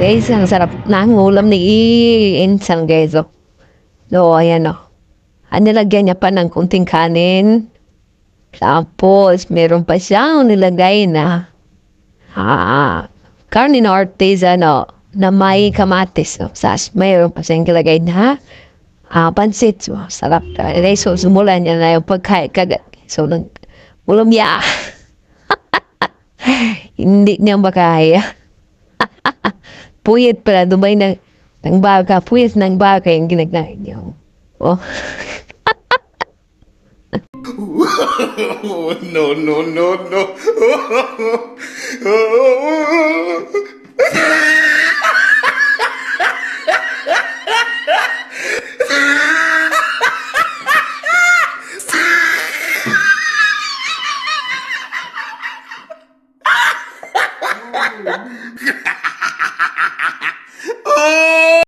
Guys, ang sarap ng ulam ni Insan, guys. Oh. So, ayan oh. Nilagyan niya pa ng kunting kanin. Tapos, meron pa siyang nilagay na karne na artisan na may kamatis. So, mayroon pa siyang nilagay na pansit. So, sarap. So, sumulan niya na yung pagkain kagat. So, ulam niya. Hindi niya makaya. Puyit pala, dumay ng baka. Puyit ng baka yung ginagnahin niya. Oh. No, no, no, no. Oh!